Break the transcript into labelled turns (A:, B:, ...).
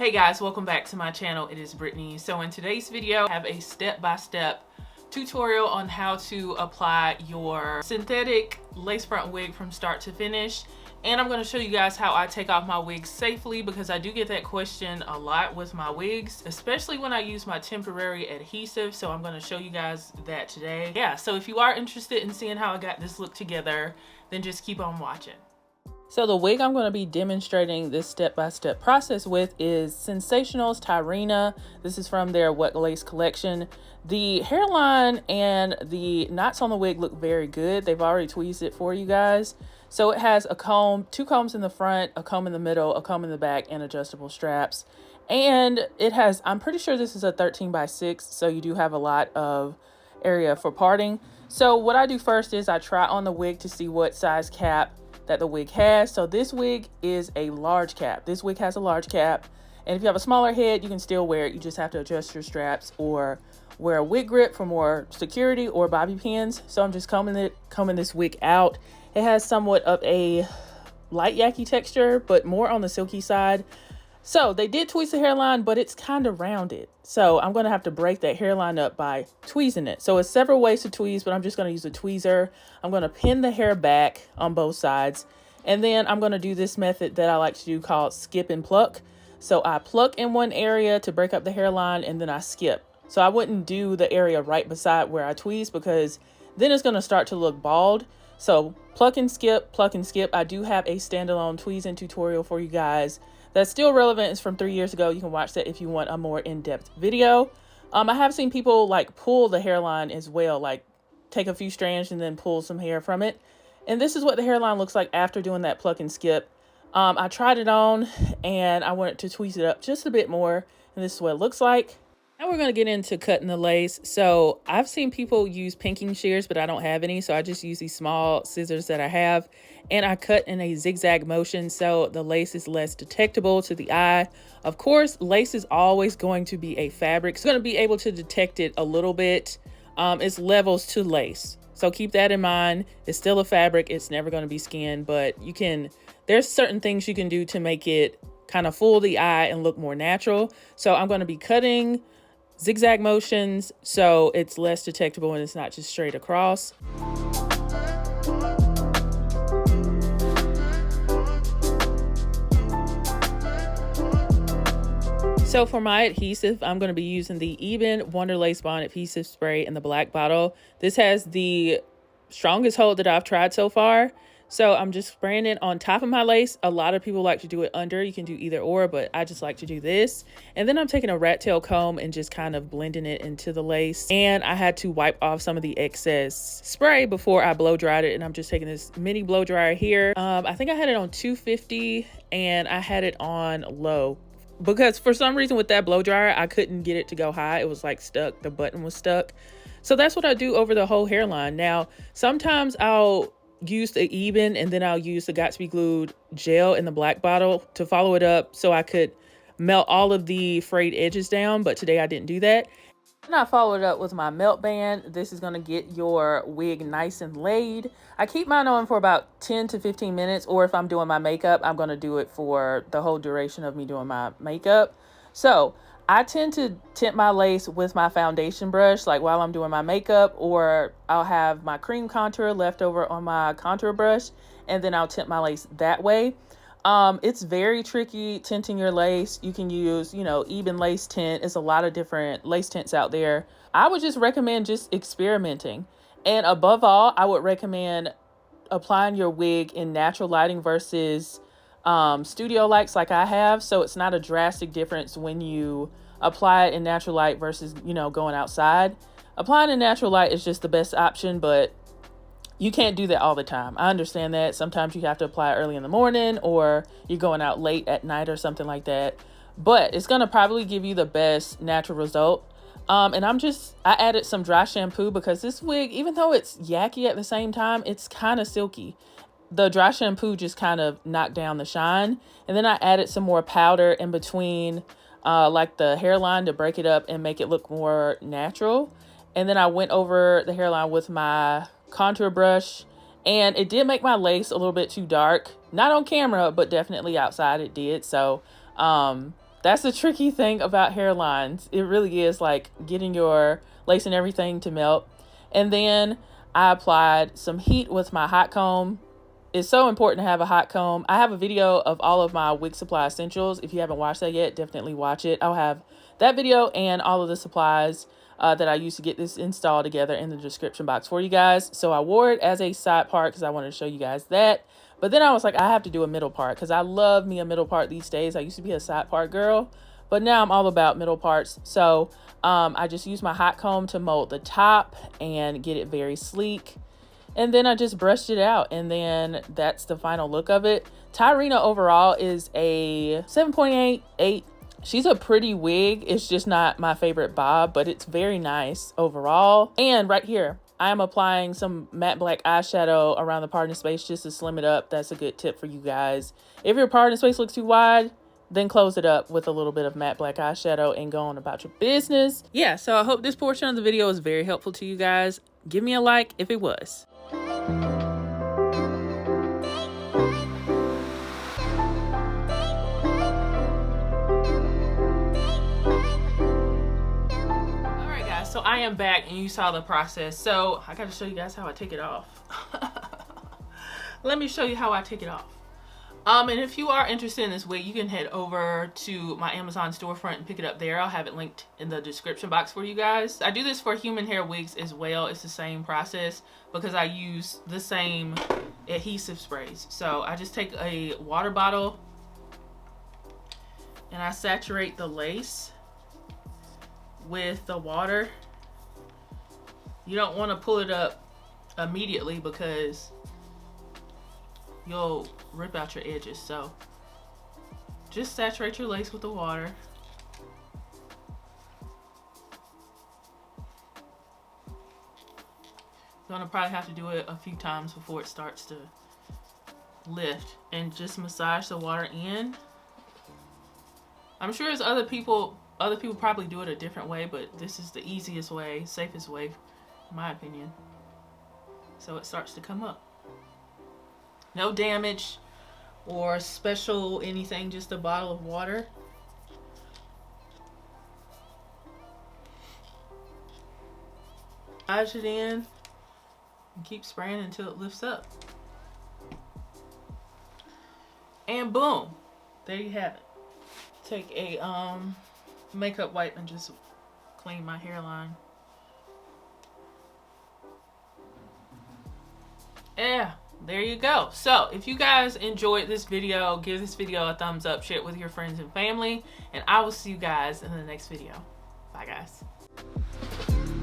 A: Hey guys, welcome back to my channel. It is Brittany. So in today's video, I have a step-by-step tutorial on how to apply your synthetic lace front wig from start to finish. And I'm going to show you guys how I take off my wigs safely, because I do get that question a lot with my wigs, especially when I use my temporary adhesive. So I'm going to show you guys that today. Yeah, so if you are interested in seeing how I got this look together, then just keep on watching. So the wig I'm going to be demonstrating this step-by-step process with is Sensationnel Tyrina. This is from their wet lace collection. The hairline and the knots on the wig look very good. They've already tweezed it for you guys. So it has a comb, two combs in the front, a comb in the middle, a comb in the back, and adjustable straps. And it has, I'm pretty sure this is a 13x6, so you do have a lot of area for parting. So what I do first is I try on the wig to see what size cap that the wig has. So this wig is a large cap. This wig has a large cap, and if you have a smaller head, you can still wear it. You just have to adjust your straps or wear a wig grip for more security, or bobby pins. So I'm just combing this wig out. It has somewhat of a light yaki texture, but more on the silky side. So they did tweeze the hairline, but it's kind of rounded. So I'm going to have to break that hairline up by tweezing it. So it's several ways to tweeze, but I'm just going to use a tweezer. I'm going to pin the hair back on both sides. And then I'm going to do this method that I like to do called skip and pluck. So I pluck in one area to break up the hairline, and then I skip. So I wouldn't do the area right beside where I tweeze, because then it's going to start to look bald. So pluck and skip, pluck and skip. I do have a standalone tweezing tutorial for you guys that's still relevant. It's from 3 years ago. You can watch that if you want a more in-depth video. I have seen people like pull the hairline as well, like take a few strands and then pull some hair from it. And this is what the hairline looks like after doing that pluck and skip. I tried it on and I wanted to tweeze it up just a bit more, and this is what it looks like. Now we're going to get into cutting the lace. So I've seen people use pinking shears, but I don't have any. So I just use these small scissors that I have, and I cut in a zigzag motion so the lace is less detectable to the eye. Of course, lace is always going to be a fabric. It's going to be able to detect it a little bit. It's levels to lace. So keep that in mind. It's still a fabric. It's never going to be skin, but there's certain things you can do to make it kind of fool the eye and look more natural. So I'm going to be cutting zigzag motions so it's less detectable and it's not just straight across. So for my adhesive, I'm going to be using the Even Wonder Lace Bond adhesive spray in the black bottle. This has the strongest hold that I've tried so far. So I'm just spraying it on top of my lace. A lot of people like to do it under. You can do either or, but I just like to do this. And then I'm taking a rat tail comb and just kind of blending it into the lace. And I had to wipe off some of the excess spray before I blow dried it. And I'm just taking this mini blow dryer here. I think I had it on 250 and I had it on low, because for some reason with that blow dryer, I couldn't get it to go high. It was like stuck. The button was stuck. So that's what I do over the whole hairline. Now, sometimes I'll use the Even and then I'll use the Got to Be Glued gel in the black bottle to follow it up so I could melt all of the frayed edges down. But today I didn't do that. And I followed up with my melt band. This is going to get your wig nice and laid. I keep mine on for about 10 to 15 minutes, or if I'm doing my makeup, I'm going to do it for the whole duration of me doing my makeup. So I tend to tint my lace with my foundation brush, like while I'm doing my makeup, or I'll have my cream contour left over on my contour brush, and then I'll tint my lace that way. It's very tricky tinting your lace. You can use, Even lace tint. It's a lot of different lace tints out there. I would just recommend just experimenting. And above all, I would recommend applying your wig in natural lighting versus studio lights like I have. So it's not a drastic difference when you apply it in natural light versus, going outside. Applying in natural light is just the best option, but you can't do that all the time. I understand that. Sometimes you have to apply it early in the morning, or you're going out late at night or something like that. But it's going to probably give you the best natural result. And I added some dry shampoo because this wig, even though it's yaki at the same time, it's kind of silky. The dry shampoo just kind of knocked down the shine. And then I added some more powder in between like the hairline to break it up and make it look more natural. And then I went over the hairline with my contour brush, and it did make my lace a little bit too dark. Not on camera, but definitely outside it did. So that's the tricky thing about hairlines. It really is, like getting your lace and everything to melt. And then I applied some heat with my hot comb. It's so important to have a hot comb. I have a video of all of my wig supply essentials. If you haven't watched that yet, definitely watch it. I'll have that video and all of the supplies that I used to get this installed together in the description box for you guys. So I wore it as a side part because I wanted to show you guys that. But then I was like, I have to do a middle part because I love me a middle part these days. I used to be a side part girl, but now I'm all about middle parts. So I just used my hot comb to mold the top and get it very sleek. And then I just brushed it out, and then that's the final look of it. Tyrina overall is a 7.8, 8. She's a pretty wig. It's just not my favorite bob, but it's very nice overall. And right here, I am applying some matte black eyeshadow around the parting space just to slim it up. That's a good tip for you guys. If your parting space looks too wide, then close it up with a little bit of matte black eyeshadow and go on about your business. Yeah, so I hope this portion of the video is very helpful to you guys. Give me a like if it was. So I am back and you saw the process. So I got to show you guys how I take it off. Let me show you how I take it off. And if you are interested in this wig, you can head over to my Amazon storefront and pick it up there. I'll have it linked in the description box for you guys. I do this for human hair wigs as well. It's the same process because I use the same adhesive sprays. So I just take a water bottle and I saturate the lace with the water. You don't want to pull it up immediately because you'll rip out your edges. So just saturate your lace with the water. You're gonna probably have to do it a few times before it starts to lift, and just massage the water in. I'm sure there's other people probably do it a different way, but this is the easiest way, safest way, in my opinion. So it starts to come up. No damage or special anything, just a bottle of water. Massage it in and keep spraying until it lifts up. And boom, there you have it. Take a makeup wipe and just clean my hairline. Yeah, there you go. So if you guys enjoyed this video, give this video a thumbs up, share it with your friends and family, and I will see you guys in the next video. Bye guys.